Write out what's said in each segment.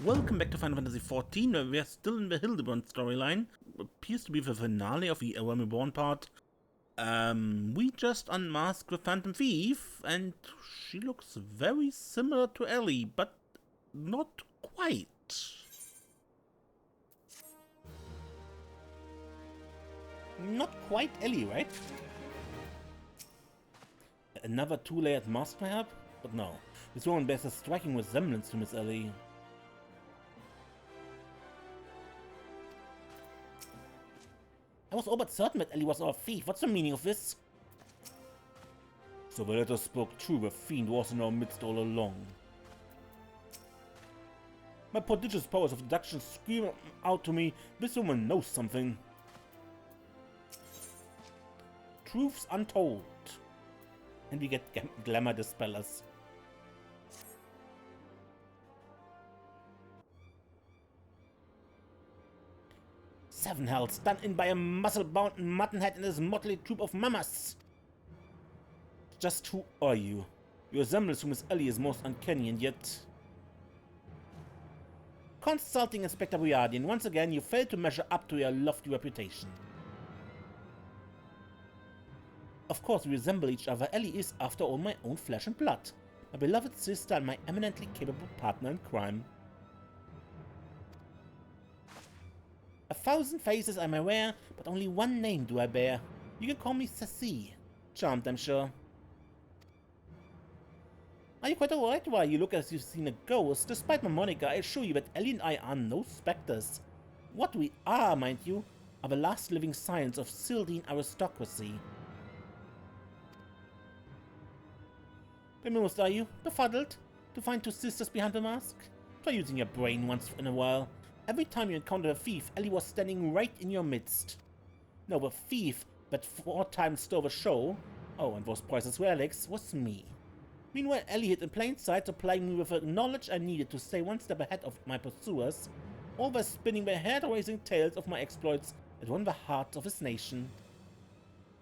Welcome back to Final Fantasy XIV, where we are still in the Hildibrandt storyline. Appears to be the finale of the Realm Reborn part. We just unmasked the Phantom Thief, and she looks very similar to Ellie, but not quite. Not quite Ellie, right? Another two-layered mask, perhaps? But no, this woman bears a striking resemblance to Miss Ellie. I was all but certain that Ellie was our thief. What's the meaning of this? So the letter spoke true. The fiend was in our midst all along. My prodigious powers of deduction scream out to me. This woman knows something. Truths untold. And we get glamour dispellers. Seven hells, done in by a muscle-bound muttonhead and his motley troop of mamas! Just who are you? Your resemblance to Miss Ellie is most uncanny, and yet... Consulting Inspector Boyardian, once again you failed to measure up to your lofty reputation. Of course we resemble each other. Ellie is, after all, my own flesh and blood. My beloved sister and my eminently capable partner in crime. 1,000 faces I may wear, but only one name do I bear. You can call me Sassy. Charmed, I'm sure. Are you quite alright? Why, you look as if you've seen a ghost. Despite my moniker, I assure you that Ellie and I are no specters. What we are, mind you, are the last living scions of Sildine aristocracy. Bemused, are you? Befuddled? To find two sisters behind the mask? Try using your brain once in a while. Every time you encountered a thief, Ellie was standing right in your midst. No, the thief that 4 times stole the show, oh, and those priceless relics, was me. Meanwhile, Ellie hid in plain sight, supplying me with the knowledge I needed to stay one step ahead of my pursuers, all while spinning their hair-raising tales of my exploits that won the hearts of his nation.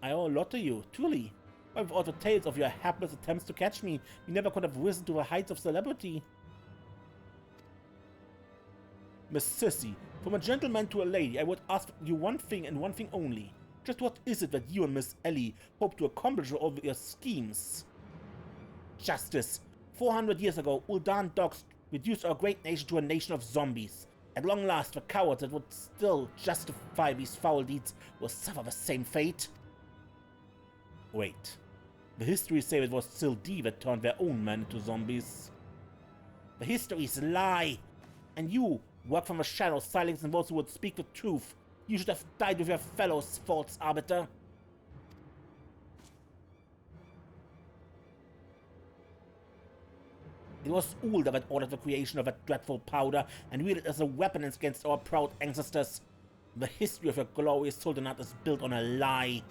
I owe a lot to you, truly. But with all the tales of your hapless attempts to catch me, you never could have risen to the heights of celebrity. Miss Sissy, from a gentleman to a lady, I would ask you one thing and one thing only. Just what is it that you and Miss Ellie hope to accomplish with all your schemes? Justice. 400 years ago, Ul'dah dogs reduced our great nation to a nation of zombies. At long last, the cowards that would still justify these foul deeds will suffer the same fate. Wait. The histories say it was Sildine that turned their own men into zombies. The histories lie! And you work from the shadows, silencing those who would speak the truth. You should have died with your fellows, false arbiter. It was Ul'dah that ordered the creation of that dreadful powder and wielded it as a weapon against our proud ancestors. The history of your glorious sultanate is built on a lie.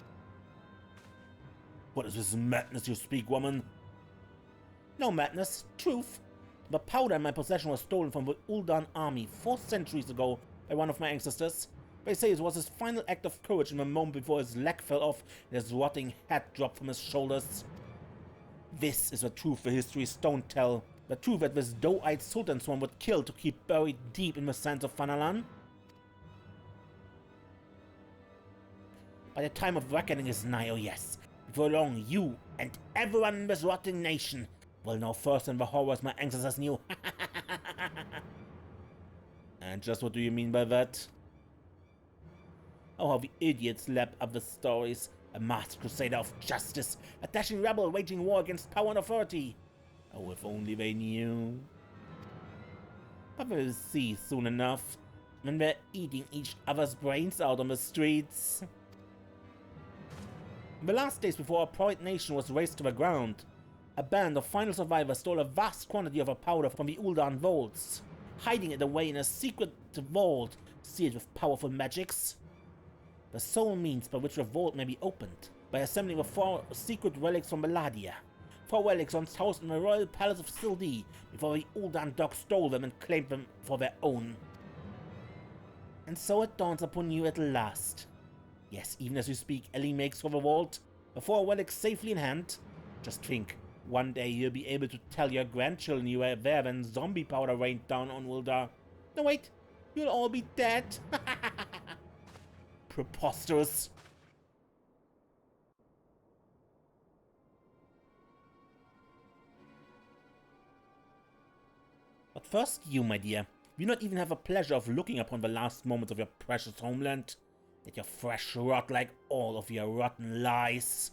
What is this madness you speak, woman? No madness, truth. The powder in my possession was stolen from the Ul'dah army 4 centuries ago by one of my ancestors. They say it was his final act of courage in the moment before his leg fell off and his rotting head dropped from his shoulders. This is the truth the histories don't tell. The truth that this doe-eyed sultan swan would kill to keep buried deep in the sands of Fanalan. But the time of reckoning is nigh, oh yes. Before long, you and everyone in this rotting nation will know first in the horrors my ancestors knew. And just what do you mean by that? Oh, how the idiots lap up the stories. A masked crusader of justice, a dashing rebel waging war against power and authority. Oh, if only they knew. But we'll see soon enough, when they're eating each other's brains out on the streets. In the last days before our proud nation was razed to the ground, a band of final survivors stole a vast quantity of our powder from the Ul'dah vaults, hiding it away in a secret vault sealed with powerful magics. The sole means by which the vault may be opened, by assembling the 4 secret relics from Belladia. 4 relics once housed in the royal palace of Sildine before the Ul'dah dogs stole them and claimed them for their own. And so it dawns upon you at last. Yes, even as we speak, Ellie makes for the vault, the 4 relics safely in hand. Just think, One day you'll be able to tell your grandchildren you were there when zombie powder rained down on Uldar. No wait, you'll all be dead. Preposterous. But first you, my dear. You not even have the pleasure of looking upon the last moments of your precious homeland. Let your flesh rot like all of your rotten lies.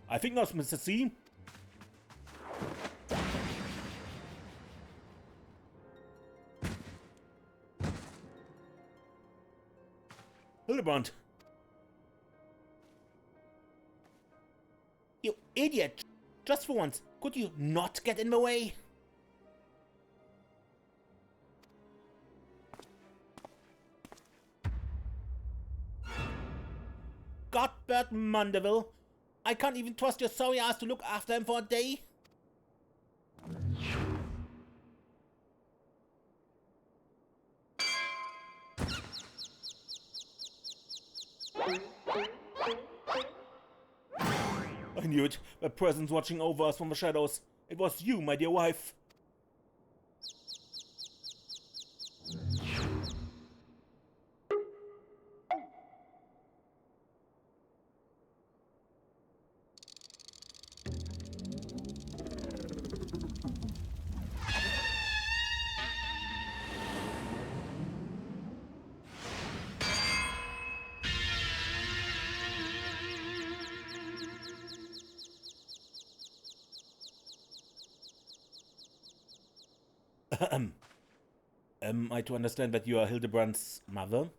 I think not, Mr. C. Hildibrandt. You idiot! Just for once, could you not get in the way? Godbert Mandeville! I can't even trust your sorry ass to look after him for a day. I knew it. A presence watching over us from the shadows. It was you, my dear wife. Am I to understand that you are Hildibrandt's mother?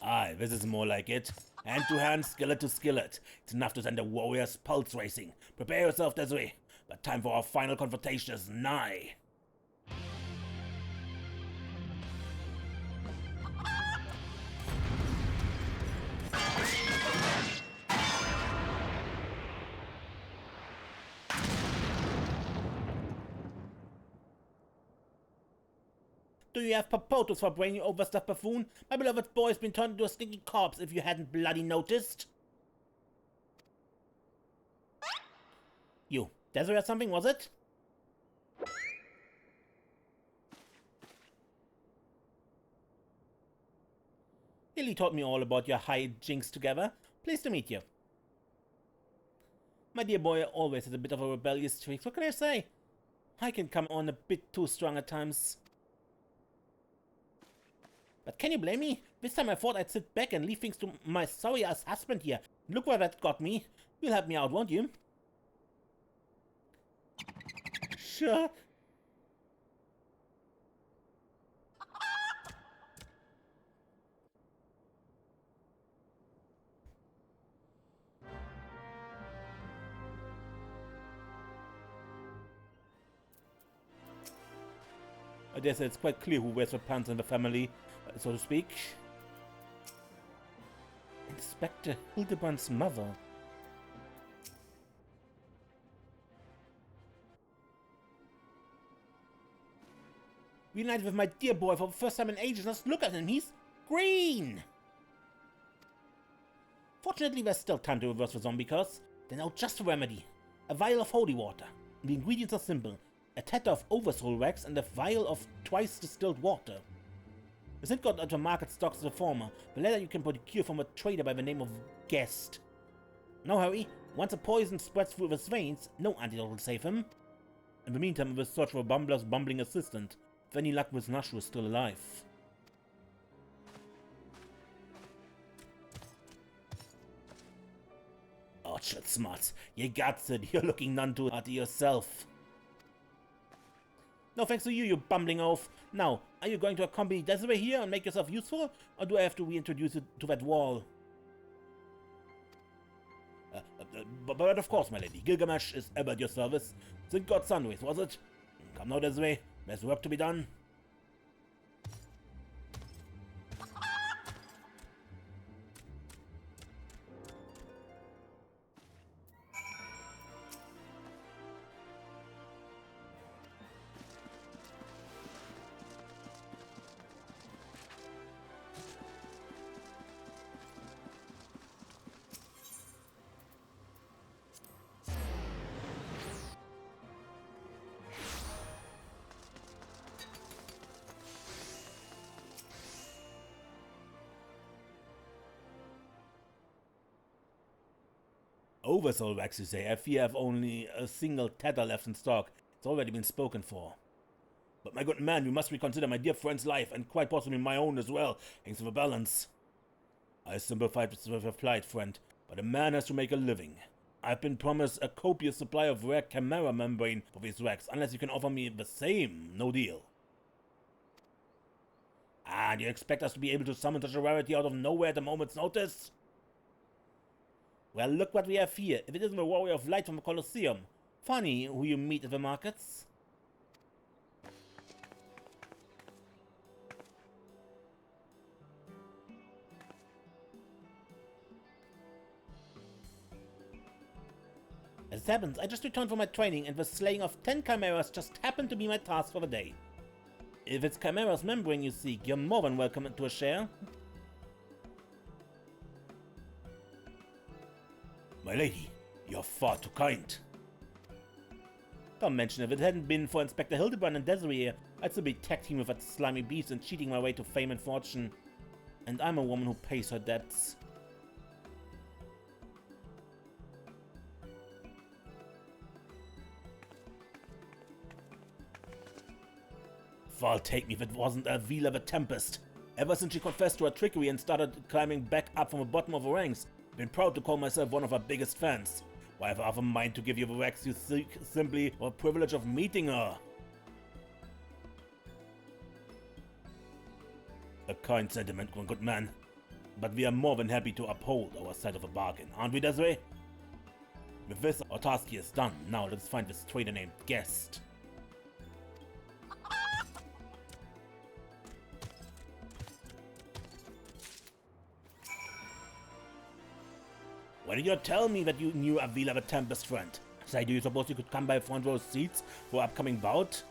Aye, this is more like it. Hand to hand, skillet to skillet. It's enough to send a warrior's pulse racing. Prepare yourself, Desiree. The time for our final confrontation is nigh. Do you have purpose for bringing over stuff, buffoon? My beloved boy's been turned into a stinking corpse if you hadn't bloody noticed. You, Desiree or something, was it? Ellie taught me all about your high jinks together. Pleased to meet you. My dear boy always has a bit of a rebellious streak. What can I say? I can come on a bit too strong at times. But can you blame me? This time I thought I'd sit back and leave things to my sorry-ass husband here. Look where that got me. You'll help me out, won't you? Sure. I guess it's quite clear who wears the pants in the family, so to speak. Inspector Hildibrandt's mother. Reunited with my dear boy for the first time in ages. Let's look at him. He's green! Fortunately, there's still time to reverse the zombie curse. Then out just a remedy. A vial of holy water. The ingredients are simple. A tad of oversoul wax and a vial of twice distilled water. The Sint got at the market stocks the former. The latter you can procure from a trader by the name of Guest. No hurry. Once the poison spreads through his veins, no antidote will save him. In the meantime, we will search for Bumbler's bumbling assistant. If any luck with Nashu is still alive. Orchard smarts. You got it. You're looking none too hearty yourself. No thanks to you, you bumbling oaf. Now, are you going to accompany Desiree here and make yourself useful? Or do I have to reintroduce you to that wall? But of course, my lady. Gilgamesh is ever at your service. Sint got Sunways, was it? Come now, Desiree. There's work to be done. Oversoul wax, you say? I fear I've only a single tether left in stock. It's already been spoken for. But my good man, you must reconsider my dear friend's life, and quite possibly my own as well. Things of a balance. I sympathize with your plight, friend, but a man has to make a living. I've been promised a copious supply of rare chimera membrane for these wax, unless you can offer me the same. No deal. Ah, do you expect us to be able to summon such a rarity out of nowhere at a moment's notice? Well, look what we have here. If it isn't a warrior of light from the Colosseum. Funny who you meet at the markets. As it happens, I just returned from my training, and the slaying of 10 chimeras just happened to be my task for the day. If it's chimera's membrane you seek, you're more than welcome to a share. My lady, you're far too kind. Don't mention it. If it hadn't been for Inspector Hildibrandt and Desiree here, I'd still be tag teaming with that slimy beast and cheating my way to fame and fortune. And I'm a woman who pays her debts. Val take me if it wasn't a Vila the Tempest. Ever since she confessed to her trickery and started climbing back up from the bottom of the ranks, I've been proud to call myself one of her biggest fans. Why have I have a mind to give you the wax you seek simply for the privilege of meeting her? A kind sentiment, one good man. But we are more than happy to uphold our side of the bargain, aren't we, Desiree? With this, our task here is done. Now let's find this trader named Guest. Why did you tell me that you knew Avila the Tempest, friend? Say, do you suppose you could come by front row seats for upcoming bout?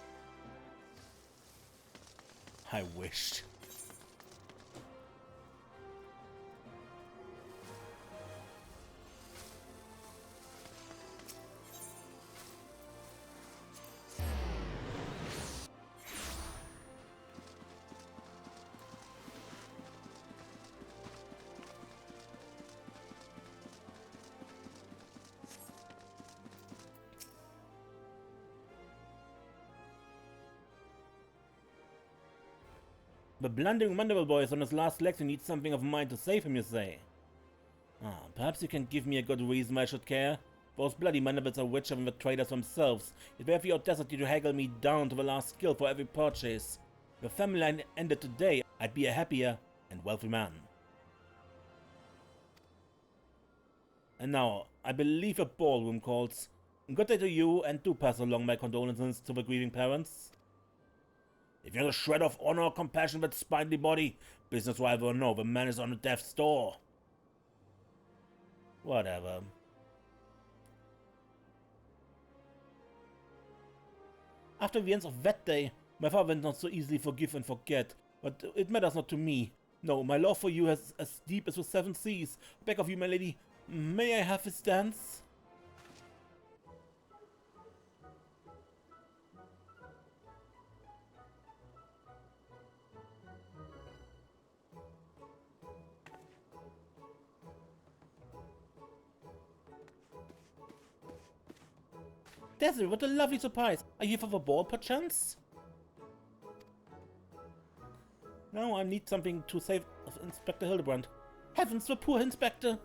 I wished. The blundering Mandible Boy is on his last legs and needs something of mine to save him, you say? Ah, perhaps you can give me a good reason why I should care? Those bloody Mandibles are richer than the traders themselves, yet they have the audacity to haggle me down to the last skill for every purchase. If the family line ended today, I'd be a happier and wealthy man. And now, I believe a ballroom calls. Good day to you, and do pass along my condolences to the grieving parents. If you have a shred of honor or compassion with spindly body, business rival or no, the man is on death's door. Whatever. After the events of that day, my father went not so easily forgive and forget, but it matters not to me. No, my love for you is as deep as the seven seas. Back of you, my lady, may I have his dance? Desiree, what a lovely surprise! Are you here for the ball, perchance? No, I need something to save Inspector Hildibrandt. Heavens, the poor Inspector!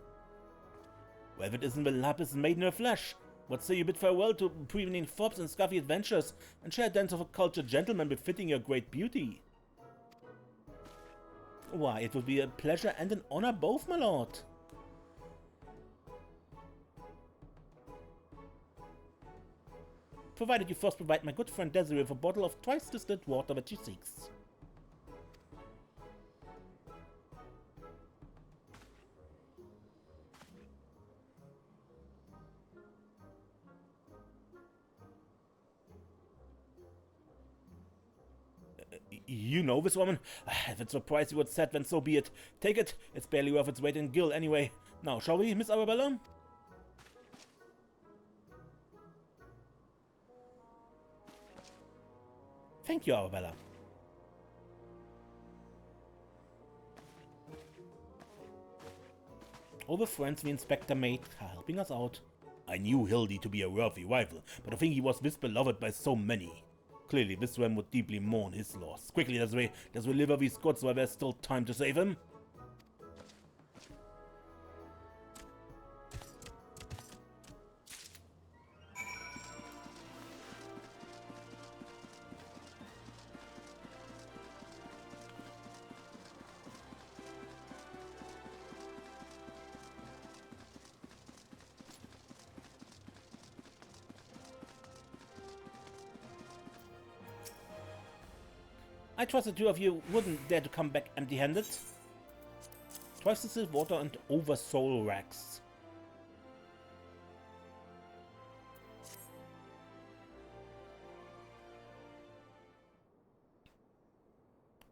Well, if it isn't the Lapis made in her flesh, what say you bid farewell to preventing fobs and scuffy adventures, and share a dance of a cultured gentleman befitting your great beauty? Why, it would be a pleasure and an honor both, my lord. Provided you first provide my good friend Desiree with a bottle of twice distilled water that she seeks. You know this woman? If it's a price you would set, then so be it. Take it. It's barely worth its weight in gil anyway. Now, shall we, Miss Arabella? Thank you, Arabella. all the friends the inspector made are helping us out. I knew Hildy to be a worthy rival, but I think he was misbeloved by so many. Clearly, this one would deeply mourn his loss. Quickly, let's deliver these goods while there's still time to save him. I trust the two of you wouldn't dare to come back empty-handed. Twice the silk water and over soul rags.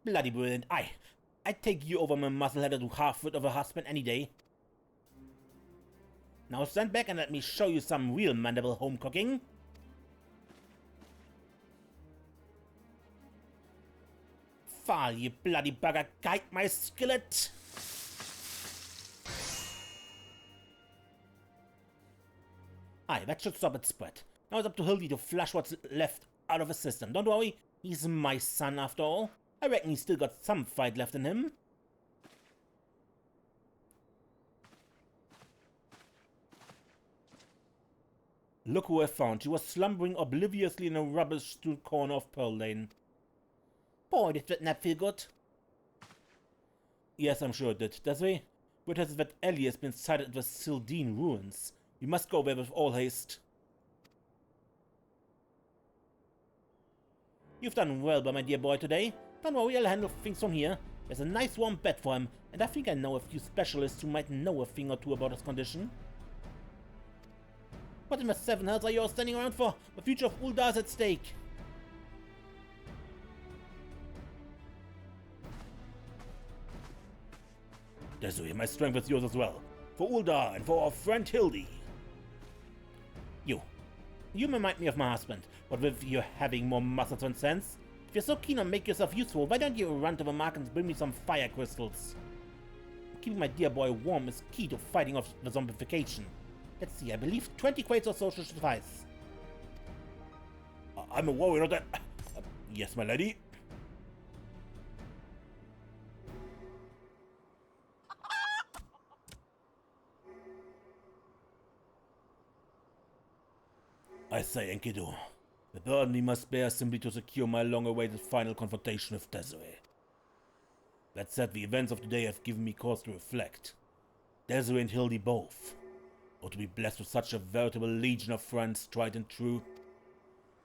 Bloody brilliant. I'd take you over my muscle-headed half-wit of a husband any day. Now stand back and let me show you some real mandible home cooking. Fall, you bloody bugger, guide my skillet! Aye, that should stop its spread. Now it's up to Hildy to flush what's left out of the system. Don't worry, he's my son after all. I reckon he's still got some fight left in him. Look who I found. She was slumbering obliviously in a rubbish-strewn corner of Pearl Lane. Boy, did that nap feel good. Yes, I'm sure it did. Desiree, word has it that Ellie has been sighted at the Sildine ruins. We must go there with all haste. You've done well by my dear boy today. Don't worry, I'll handle things from here. There's a nice warm bed for him, and I think I know a few specialists who might know a thing or two about his condition. What in the seven hells are you all standing around for? The future of Ul'dah is at stake. Desiree, my strength is yours as well. For Ul'dah and for our friend Hildy. You remind me of my husband, but with you having more muscles and sense. If you're so keen on making yourself useful, why don't you run to the market and bring me some fire crystals? Keeping my dear boy warm is key to fighting off the zombification. Let's see, I believe 20 crates or so should suffice. I'm a warrior, not that... yes, my lady. I say, Enkidu, the burden we must bear simply to secure my long-awaited final confrontation with Desiree. That said, the events of today have given me cause to reflect. Desiree and Hildy both. Or to be blessed with such a veritable legion of friends, tried and true.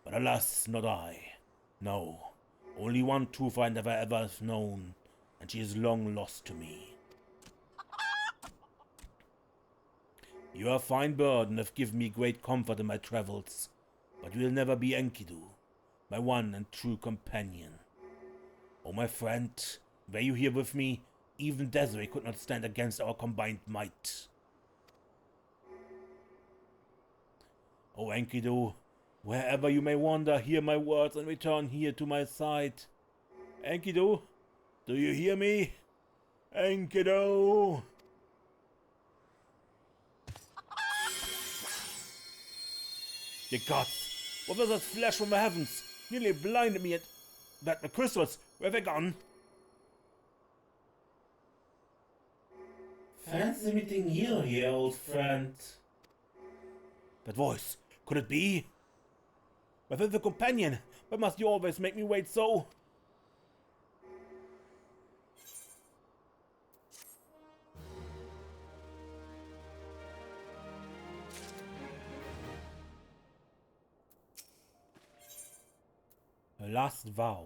But alas, not I. No, only one true friend have I ever known, and she is long lost to me. Your fine burden have given me great comfort in my travels, but you will never be Enkidu, my one and true companion. Oh, my friend, were you here with me, even Desiree could not stand against our combined might. Oh, Enkidu, wherever you may wander, hear my words and return here to my side. Enkidu, do you hear me? Enkidu! Ye gods, what was that flash from the heavens? Nearly blinded me, and that the crystals, where they gone? Fancy meeting you here, old friend. That voice, could it be? Whether the companion, why must you always make me wait so? Her last vow.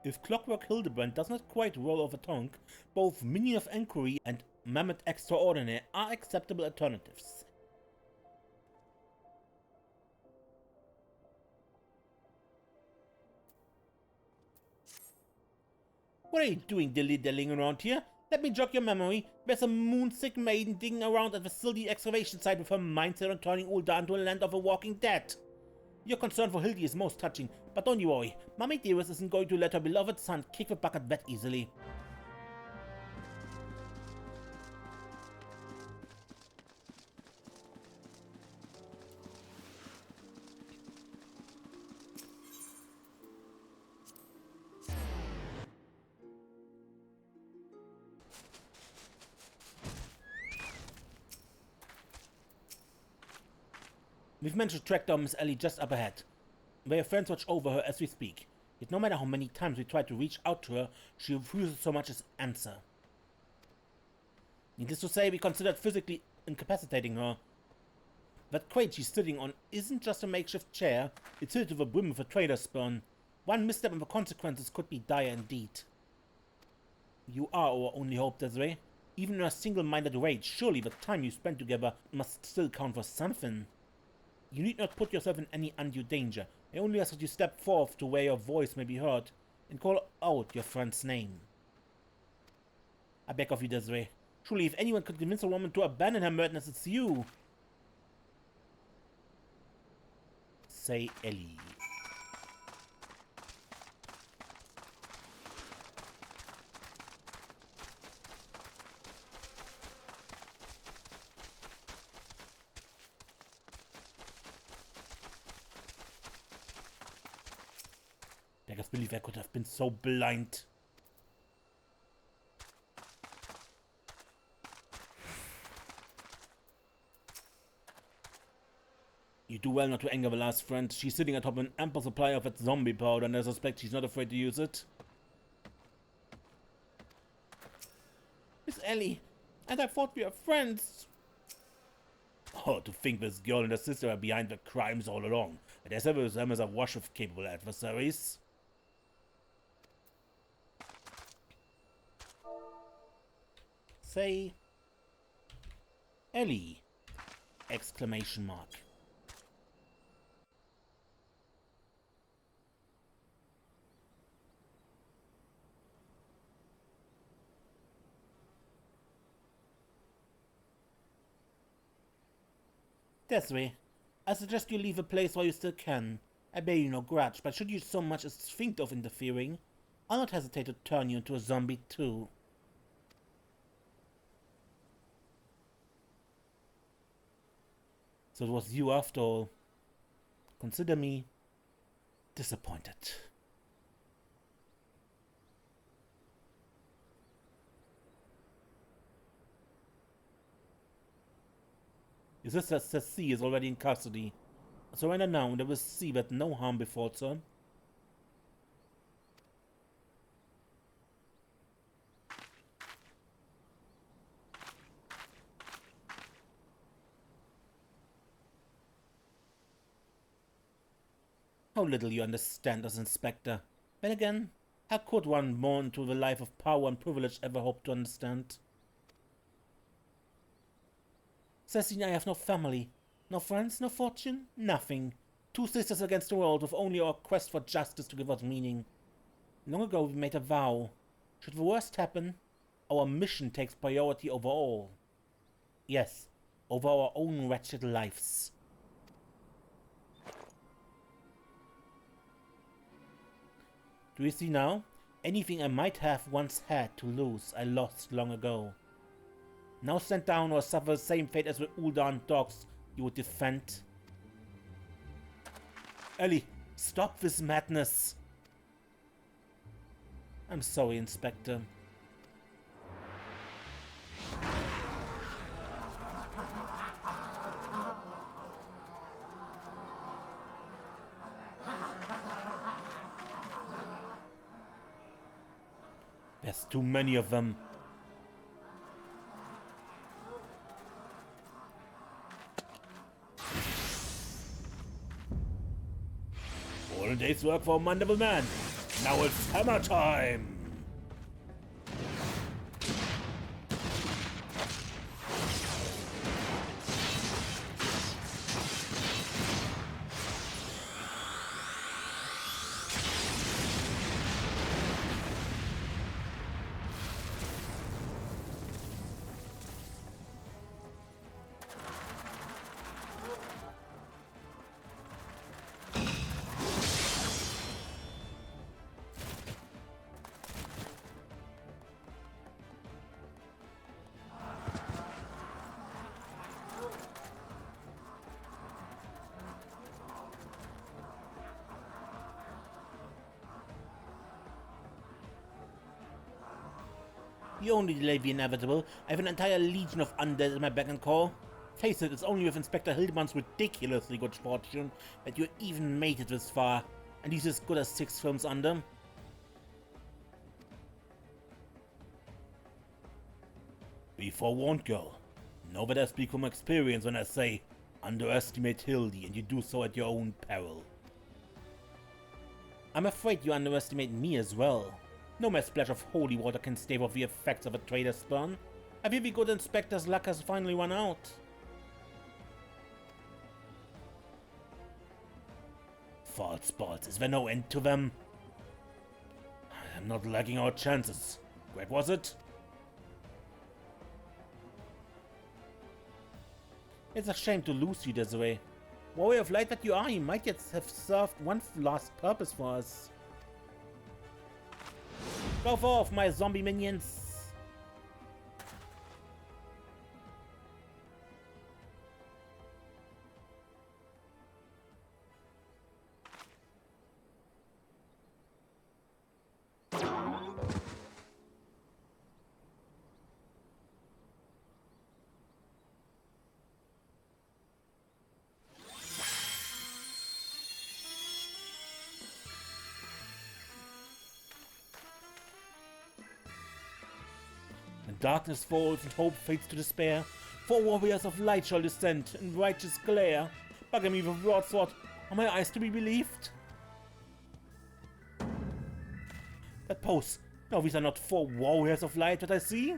If Clockwork Hildibrandt does not quite roll off a tongue, both Minion of Enquiry and Mammoth Extraordinaire are acceptable alternatives. What are you doing dilly-dallying around here? Let me jog your memory. There's a moonsick maiden digging around at the Sildine excavation site with her mindset on turning Ul'dah into a land of the walking dead. Your concern for Hildy is most touching, but don't you worry. Mommy Dearest isn't going to let her beloved son kick the bucket that easily. We've managed to track down Miss Ellie just up ahead. Their friends watch over her as we speak. Yet no matter how many times we try to reach out to her, she refuses so much as answer. Needless to say, we considered physically incapacitating her. That crate she's sitting on isn't just a makeshift chair, it's filled to the brim with a trader's spoon. One misstep and the consequences could be dire indeed. You are our only hope, Desiree. Even in a single-minded rage, surely the time you spent together must still count for something. You need not put yourself in any undue danger. I only ask that you step forth to where your voice may be heard and call out your friend's name. I beg of you, Desiree. Surely if anyone could convince a woman to abandon her madness, it's you. Say Ellie. I can't believe I could have been so blind. You do well not to anger the last friend. She's sitting atop an ample supply of that zombie powder, and I suspect she's not afraid to use it. Miss Ellie, and I thought we were friends. Oh, to think this girl and her sister are behind the crimes all along. And there's ever them as a wash of capable adversaries. Say Ellie! Exclamation mark. Desiree, I suggest you leave the place while you still can. I bear you no grudge, but should you so much as think of interfering, I'll not hesitate to turn you into a zombie too. So it was you after all. Consider me disappointed. Your sister C is already in custody. Surrender now and I will see that no harm befalls her. How little you understand us, Inspector. Then again, how could one born to the life of power and privilege ever hope to understand? Cecily, I have no family, no friends, no fortune, nothing. Two sisters against the world, with only our quest for justice to give us meaning. Long ago we made a vow. Should the worst happen, our mission takes priority over all. Yes, over our own wretched lives. Do you see now? Anything I might have once had to lose, I lost long ago. Now stand down or suffer the same fate as the Uldan dogs you would defend. Ellie, stop this madness. I'm sorry, Inspector. There's too many of them. All a day's work for a mandible man. Now it's hammer time! You only delay the inevitable. I have an entire legion of undead at my beck and call. Face it, it's only with Inspector Hildebrandt's ridiculously good fortune that you even made it this far, and he's as good as 6 films under. Be forewarned, girl. Know that I speak from experience when I say, underestimate Hildy, and you do so at your own peril. I'm afraid you underestimate me as well. No mere splash of holy water can stave off the effects of a traitor's burn. I fear the good inspector's luck has finally run out. False spots, is there no end to them? I'm not liking our chances. Greg, was it? It's a shame to lose you this way. Warrior of light that you are, you might yet have served one last purpose for us. Go forth, my zombie minions! Darkness falls and hope fades to despair. 4 warriors of light shall descend in righteous glare. Bugger me with broadsword. Are my eyes to be believed? That pose. No, these are not 4 warriors of light that I see.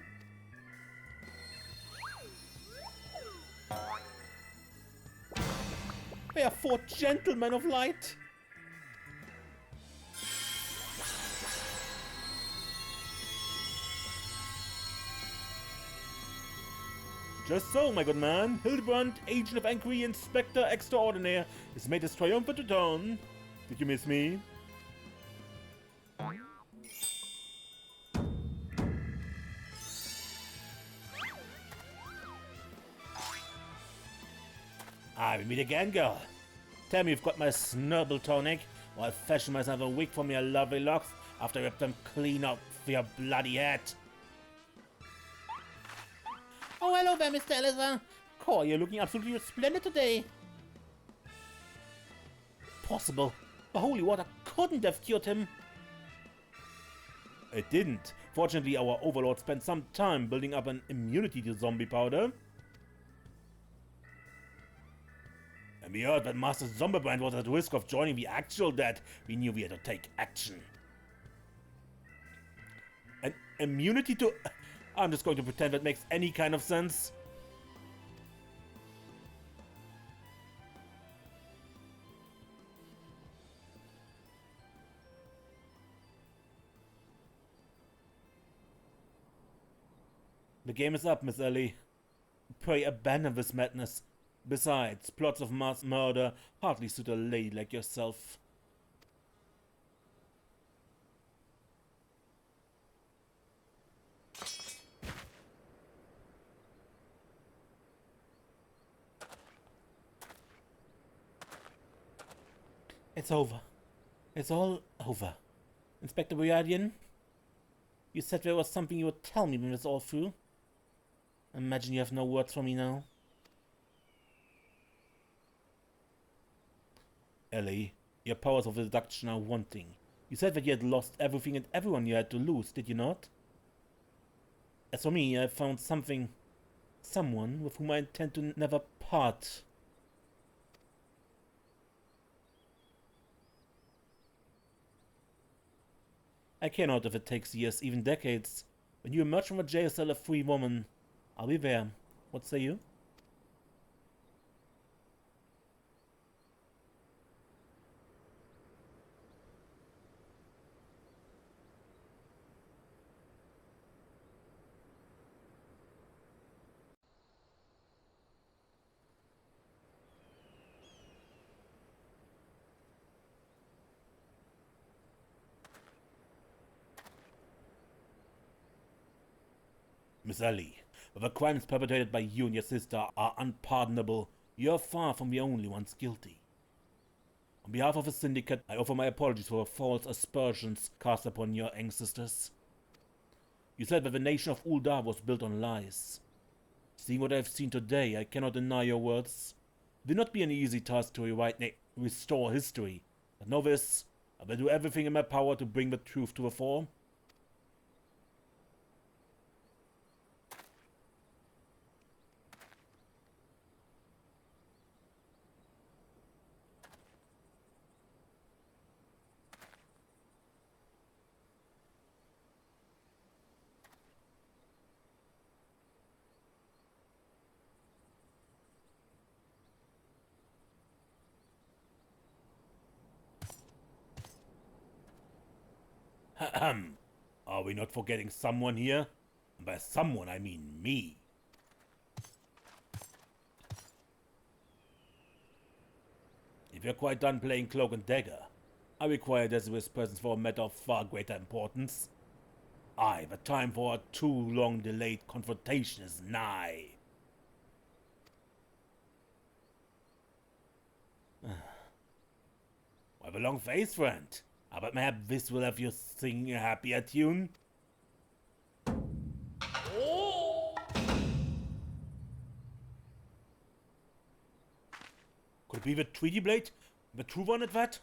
They are 4 gentlemen of light. Just so, my good man. Hildibrandt, Agent of Enquiry, Inspector Extraordinaire, has made his triumphant return. Did you miss me? We meet again, girl. Tell me you've got my snubble tonic, or I'll fashion myself a wig from your lovely locks after I rip them clean up for your bloody head. Oh, hello there, Mr. Eliezer. Core, you're looking absolutely splendid today. Possible. The holy water couldn't have cured him. It didn't. Fortunately, our overlord spent some time building up an immunity to zombie powder. And we heard that Master Zombiebrand was at risk of joining the actual dead. We knew we had to take action. An immunity to... I'm just going to pretend that makes any kind of sense. The game is up, Miss Ellie. Pray abandon this madness. Besides, plots of mass murder hardly suit a lady like yourself. It's over. It's all over. Inspector Boyardian, you said there was something you would tell me when it's all through. Imagine you have no words for me now. Ellie, your powers of deduction are wanting. You said that you had lost everything and everyone you had to lose, did you not? As for me, I found someone with whom I intend to never part. I care not if it takes years, even decades. When you emerge from a jail cell a free woman, I'll be there. What say you? Miss Ellie, the crimes perpetrated by you and your sister are unpardonable. You're far from the only ones guilty. On behalf of the Syndicate, I offer my apologies for false aspersions cast upon your ancestors. You said that the nation of Uldar was built on lies. Seeing what I have seen today, I cannot deny your words. It will not be an easy task to restore history. But know this, I will do everything in my power to bring the truth to the fore. Ahem. Are we not forgetting someone here? And by someone, I mean me. If you're quite done playing cloak and dagger, I require Desiree's presence for a matter of far greater importance. Aye, the time for a too long delayed confrontation is nigh. Why the long face, friend? But mayhap this will have you sing a happier tune? Oh! Could it be the treaty blade? The true one at that?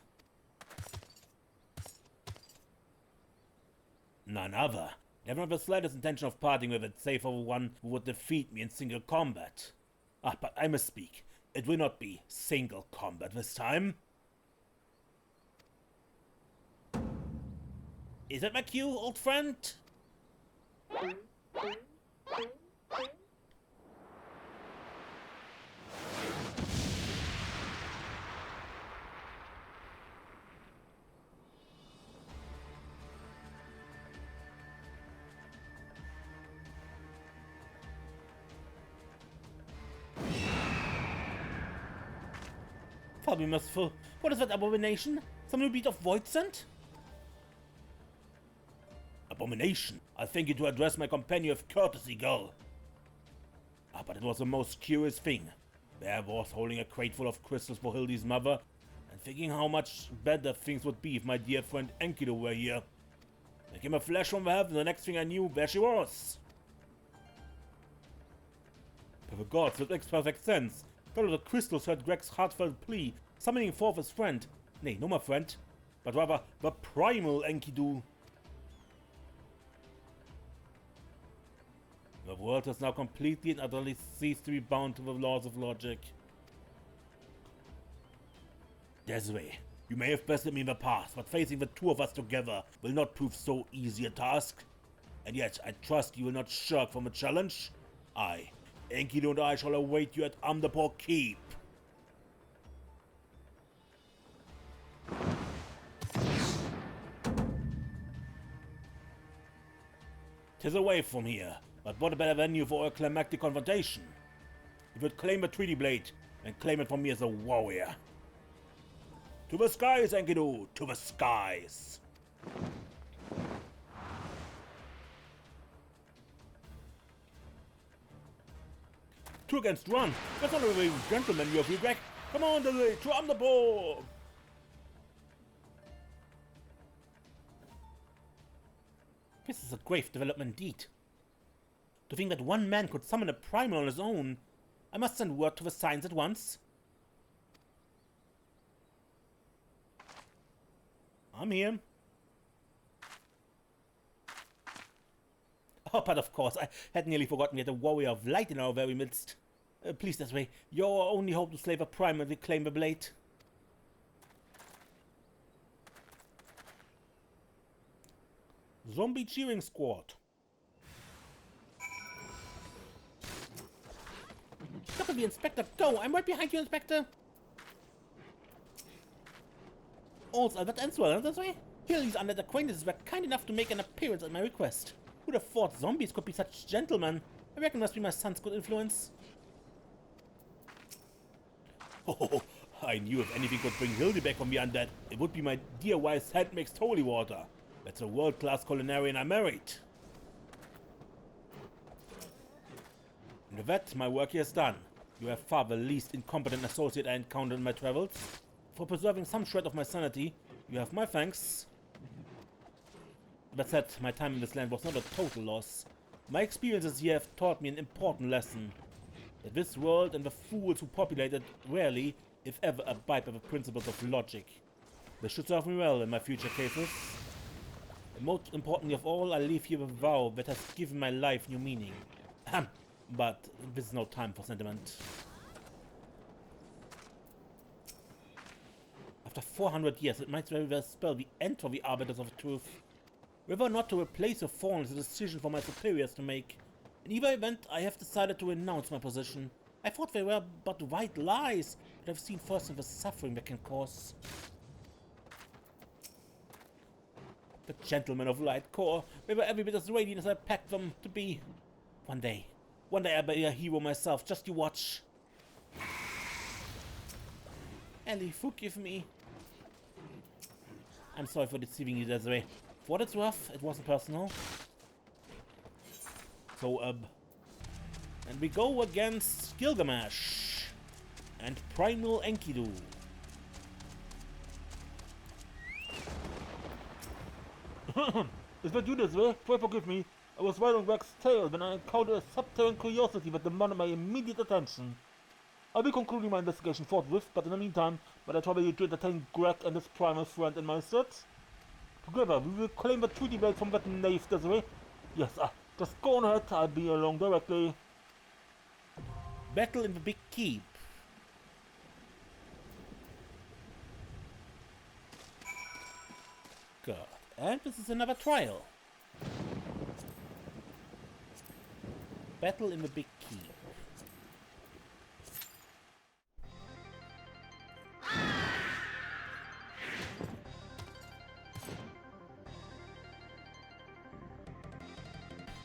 None other. Never had the slightest intention of parting with it, save for one who would defeat me in single combat. But I misspeak. It will not be single combat this time. Is that my cue, old friend? Far be merciful. What is that abomination? Some new beat of void scent? Abomination. I thank you to address my companion with courtesy, girl. But it was the most curious thing. There was holding a crate full of crystals for Hildy's mother, and thinking how much better things would be if my dear friend Enkidu were here. There came a flash from the heaven, and the next thing I knew, there she was. By the gods, that makes perfect sense. Fellow the crystals heard Greg's heartfelt plea, summoning forth his friend. Nay, no my friend, but rather the primal Enkidu. The world has now completely and utterly ceased to be bound to the laws of logic. Desiree, you may have bested me in the past, but facing the two of us together will not prove so easy a task. And yet, I trust you will not shirk from a challenge. I, Enkidu, and I shall await you at Amdapor Keep. 'Tis away from here. But what a better venue for a climactic confrontation. You would claim the treaty blade, and claim it from me as a warrior. To the skies, Enkidu! To the skies! 2 against 1! That's not a very gentleman you have, Greg! Come on, Ellie! To Amdapor! This is a grave development indeed. To think that one man could summon a primal on his own. I must send word to the Signs at once. I'm here. Oh, but of course, I had nearly forgotten we had a warrior of light in our very midst. Please, Desiree, your only hope to slay the primal and reclaim the blade. Zombie cheering squad. Look at the Inspector go! I'm right behind you, Inspector! Also, that ends well, this way? Hildy's undead acquaintances were kind enough to make an appearance at my request. Who'd have thought zombies could be such gentlemen? I reckon must be my son's good influence. Oh, I knew if anything could bring Hildy back from the undead, it would be my dear wife's hand-mixed holy water. That's a world-class culinarian I married. And with that, my work here is done. You are far the least incompetent associate I encountered in my travels. For preserving some shred of my sanity, you have my thanks. That said, my time in this land was not a total loss. My experiences here have taught me an important lesson. That this world and the fools who populate it rarely, if ever, abide by the principles of logic. This should serve me well in my future cases. And most importantly of all, I leave here with a vow that has given my life new meaning. But this is no time for sentiment. After 400 years, it might very well spell the end for the Arbiters of Truth. Whether or not to replace a thorn is a decision for my superiors to make. In either event, I have decided to renounce my position. I thought they were but white lies, but I've seen firsthand the suffering they can cause. The gentlemen of Light Core, they were every bit as radiant as I packed them to be. One day I'll be a hero myself, just you watch. Ellie, forgive me. I'm sorry for deceiving you, Desiree. For what it's worth, it wasn't personal. So, and we go against Gilgamesh and Primal Enkidu. Is that you, Desiree? Pray forgive me. I was riding Rex's tail when I encountered a subterranean curiosity that demanded my immediate attention. I'll be concluding my investigation forthwith, but in the meantime, might I trouble you to entertain Greg and his primal friend in my search? Together, we will claim the treaty belt from that knave, Desiree. Yes, just go on ahead, I'll be along directly. Battle in the Big Keep. Good. And this is another trial. Battle in the Big Keep.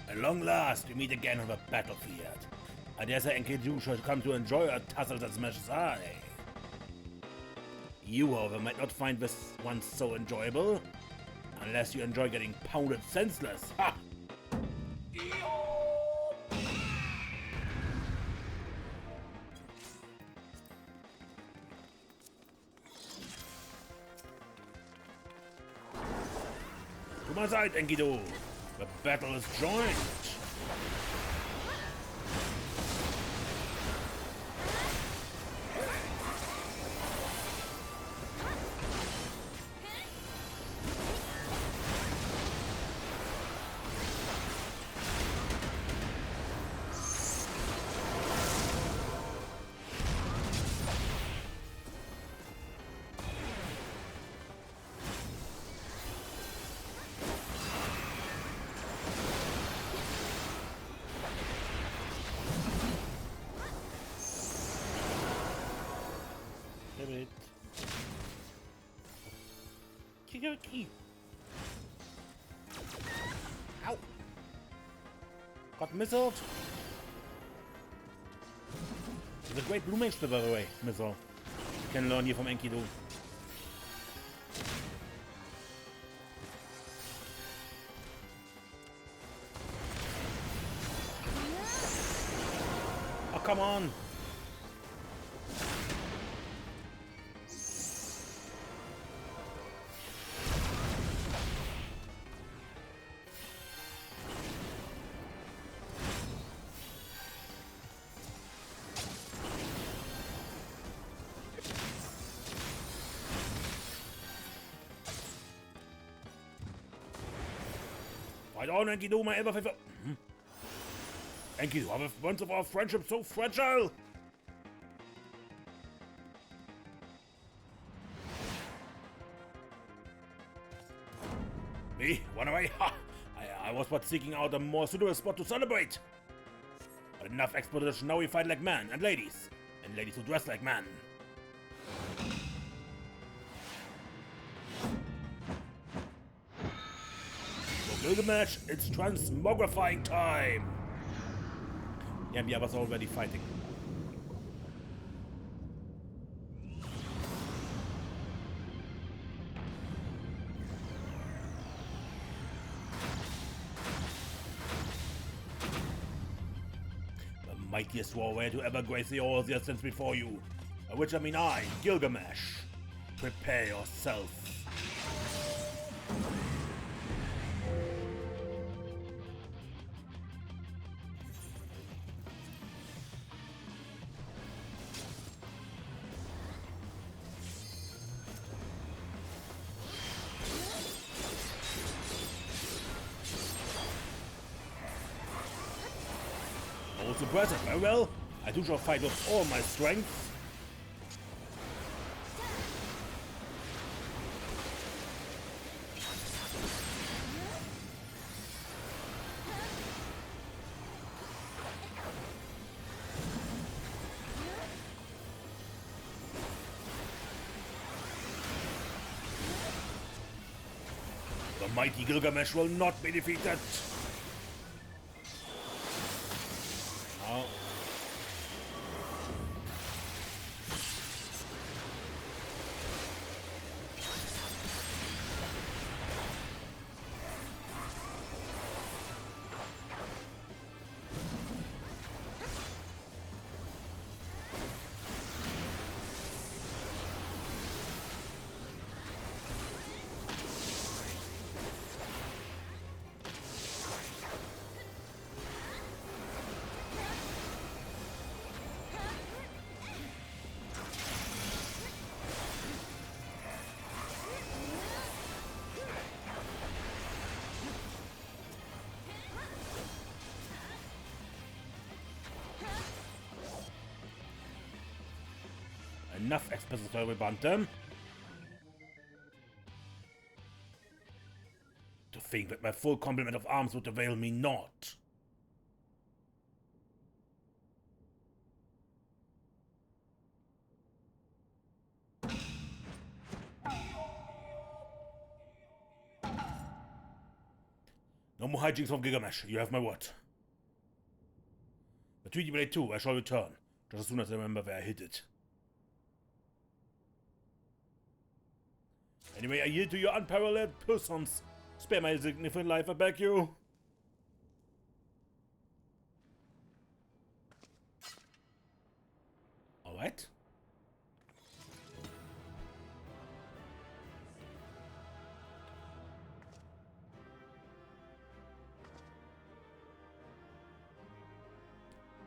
At long last, we meet again on the battlefield. I dare say Enkidu shall come to enjoy our tussles as much as I. You, however, might not find this one so enjoyable. Unless you enjoy getting pounded senseless. Ha! To my side, Enkidu. The battle is joined. Ow! Got missiled. It's a great blue mage, by the way, missile. You can learn here from Enkidu. Oh, come on! Fight on, Enkidu, my ever favorite. Enkidu, are the bonds of our friendship so fragile? Me? Run away? Ha! I was but seeking out a more suitable spot to celebrate. But enough exposition, now we fight like men and ladies who dress like men. Gilgamesh, it's transmogrifying time! Yeah, we was already fighting. The mightiest warrior to ever grace the halls that stands before you. By which I mean I, Gilgamesh. Prepare yourself. No surprise, very well. I do shall fight with all my strength. The mighty Gilgamesh will not be defeated. No. Enough expository banter. To think that my full complement of arms would avail me not. No more hijinks from Gilgamesh, you have my word. The treaty blade too, I shall return, just as soon as I remember where I hid it. Anyway, I yield to your unparalleled persons. Spare my significant life, I beg you. Alright.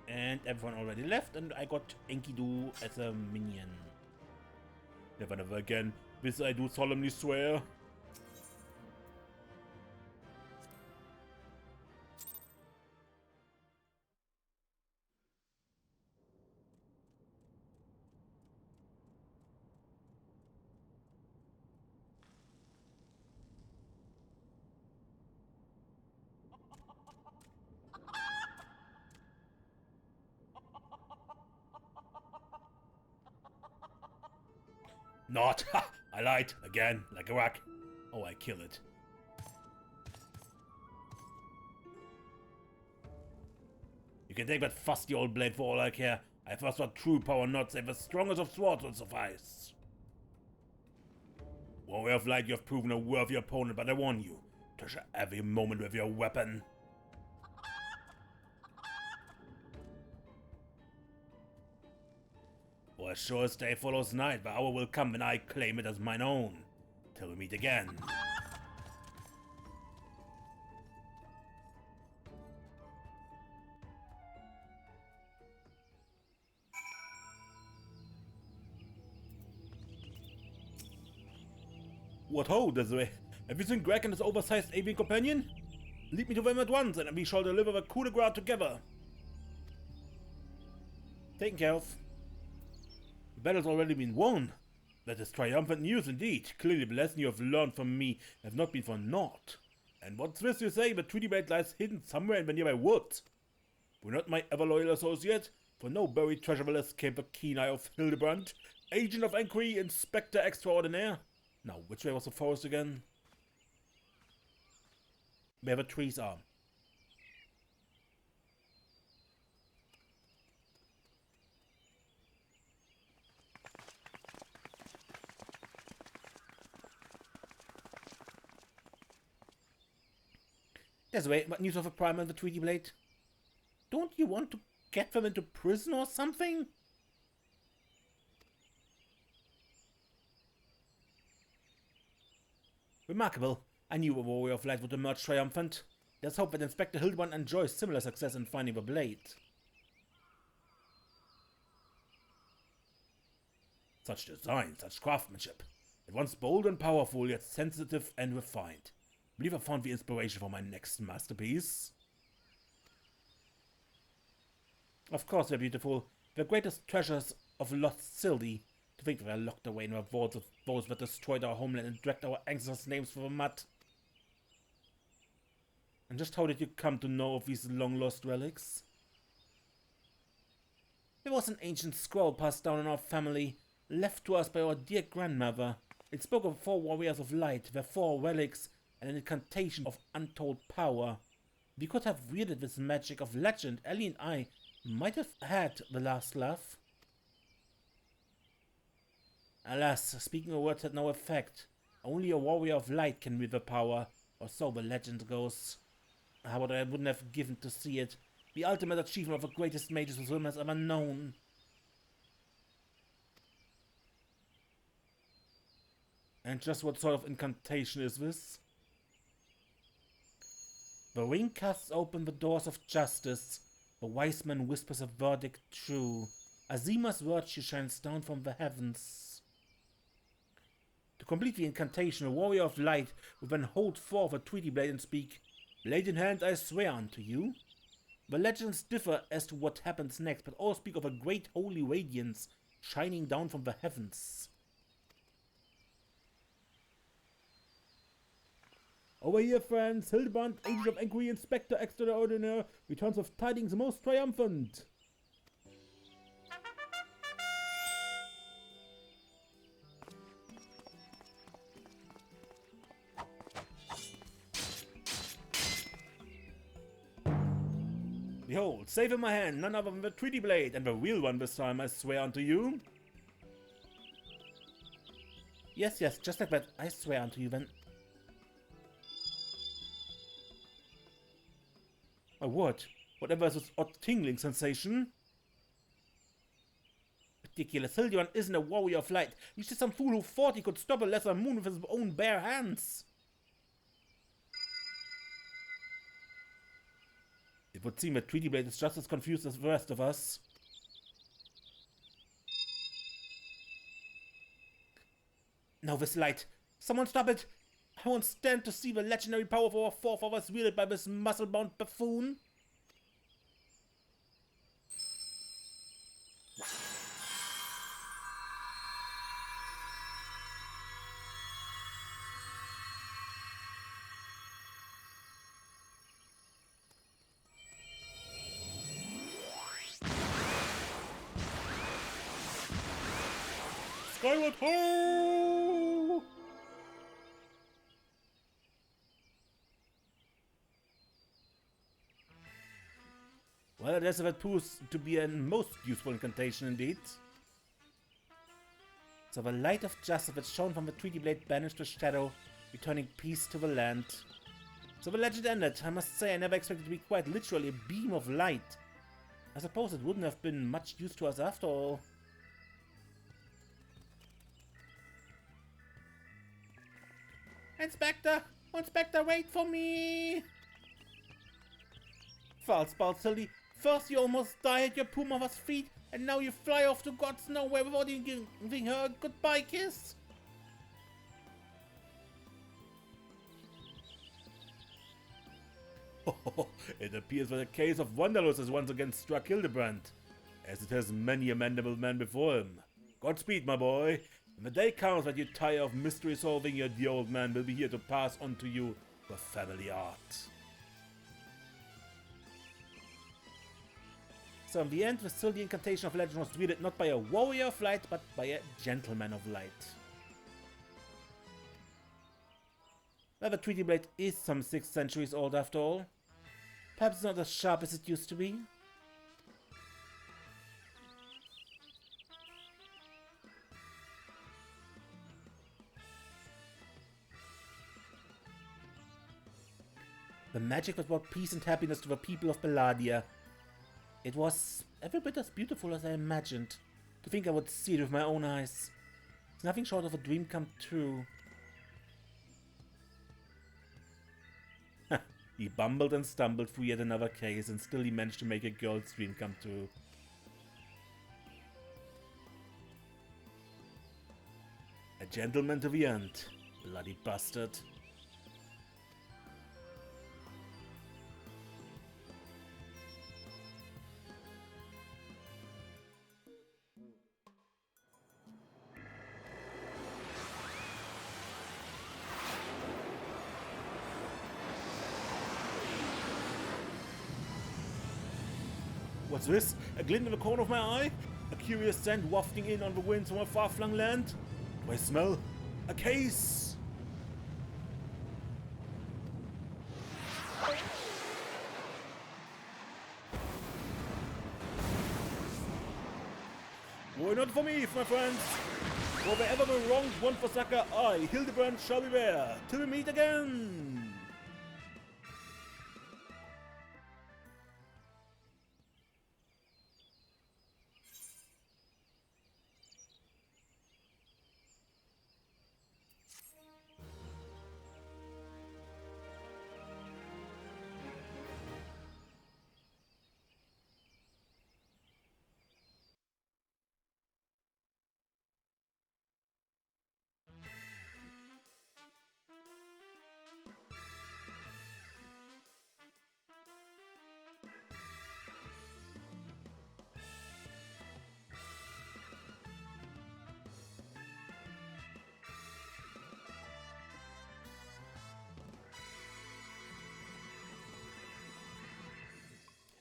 And everyone already left, and I got Enkidu as a minion. Never, never again. This I do solemnly swear. Not! Ha! I lied. Again. Like a whack. Oh, I kill it. You can take that fusty old blade for all I care. I first what true power not save the strongest of swords will suffice. Warrior of Light, you have proven a worthy opponent, but I warn you, treasure every moment with your weapon. For as sure as day follows night, the hour will come when I claim it as mine own. Till we meet again. What ho, Desiree? Have you seen Greg and his oversized avian companion? Lead me to them at once, and we shall deliver the coup de grace together. Taken care of. The battle's already been won. That is triumphant news indeed. Clearly the lesson you have learned from me have not been for naught. And what's this you say? The treaty blade lies hidden somewhere in the nearby woods. We're not my ever-loyal associate, for no buried treasure will escape the keen eye of Hildibrandt, agent of inquiry, inspector extraordinaire. Now, which way was the forest again? Where the trees are. Desiree, what news of a prime and the treaty blade? Don't you want to get them into prison or something? Remarkable. I knew a warrior of light would emerge triumphant. Let's hope that Inspector Hildibrandt enjoys similar success in finding the blade. Such design, such craftsmanship. At once bold and powerful, yet sensitive and refined. I believe I found the inspiration for my next masterpiece. Of course they're beautiful. The greatest treasures of lost Sildi. To think they were locked away in the vaults of those that destroyed our homeland and dragged our ancestors' names through the mud. And just how did you come to know of these long-lost relics? There was an ancient scroll passed down in our family, left to us by our dear grandmother. It spoke of 4 warriors of light, their 4 relics, and an incantation of untold power. We could have wielded this magic of legend. Ellie and I might have had the last laugh. Alas, speaking of words had no effect. Only a warrior of light can wield the power, or so the legend goes. What I wouldn't have given to see it. The ultimate achievement of the greatest mages the world has ever known. And just what sort of incantation is this? The ring casts open the doors of justice. The wise man whispers a verdict true. Azima's virtue shines down from the heavens. To complete the incantation, a warrior of light will then hold forth a treaty blade and speak, "Blade in hand, I swear unto you." The legends differ as to what happens next, but all speak of a great holy radiance shining down from the heavens. Over here, friends, Hildibrandt, Agent of Angry Inspector Extraordinaire, returns with tidings most triumphant. Behold, safe in my hand, none other than the treaty blade, and the real one this time, I swear unto you. Yes, just like that, I swear unto you then. My word, whatever is this odd tingling sensation? Ridiculous, Hildibrandt isn't a warrior of light. He's just some fool who thought he could stop a lesser moon with his own bare hands. It would seem that Treaty Blade is just as confused as the rest of us. Now this light! Someone stop it! I won't stand to see the legendary power of our forefathers wielded by this muscle-bound buffoon! Skyward ho! Well, it has proves to be a most useful incantation indeed. So the light of justice that shone from the treaty blade banished the shadow, returning peace to the land. So the legend ended. I must say I never expected to be quite literally a beam of light. I suppose it wouldn't have been much use to us after all. Inspector! Inspector, wait for me! False spout, Silly. First you almost die at your poor mother's feet, and now you fly off to God's nowhere without even giving her a goodbye kiss? It appears that a case of wanderlust has once again struck Hildibrandt, as it has many a mandible man before him. Godspeed, my boy. When the day comes that you tire of mystery solving, your dear old man will be here to pass on to you the family art. So in the end, still the incantation of legend was wielded not by a warrior of light, but by a gentleman of light. Well, the treaty blade is some 6 centuries old after all. Perhaps not as sharp as it used to be. The magic that brought peace and happiness to the people of Belladia. It was every bit as beautiful as I imagined. To think I would see it with my own eyes. It's nothing short of a dream come true. He bumbled and stumbled through yet another case, and still he managed to make a girl's dream come true. A gentleman to the end. Bloody bastard. What's this? A glint in the corner of my eye? A curious scent wafting in on the winds from a far-flung land? Do I smell? A case! Why not for me, my friends? For wherever the wronged one for succor, I, Hildibrandt, shall be there. Till we meet again!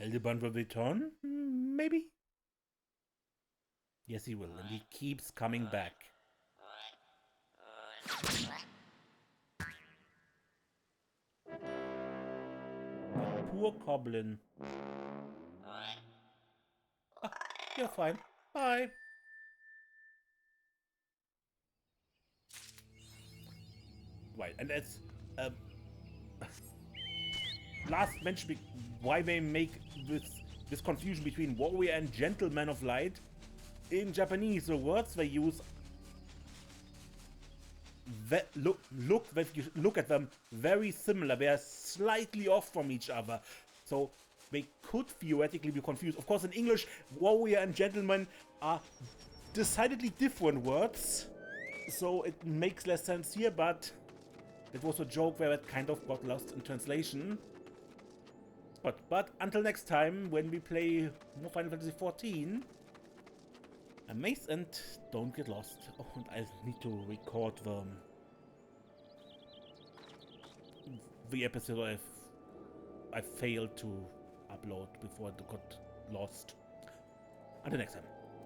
Hildibrandt will return? Maybe? Yes, he will, and he keeps coming back. That poor goblin. Ah, you're fine. Bye. Right, and that's last mention why they make this confusion between warrior and gentleman of light. In Japanese, the words they use look at them very similar. They are slightly off from each other, so they could theoretically be confused. Of course, in English, warrior and gentleman are decidedly different words, so it makes less sense here, but it was a joke where it kind of got lost in translation. But until next time, when we play more Final Fantasy XIV, amaze and don't get lost. Oh, and I need to record the episode I failed to upload before it got lost. Until next time.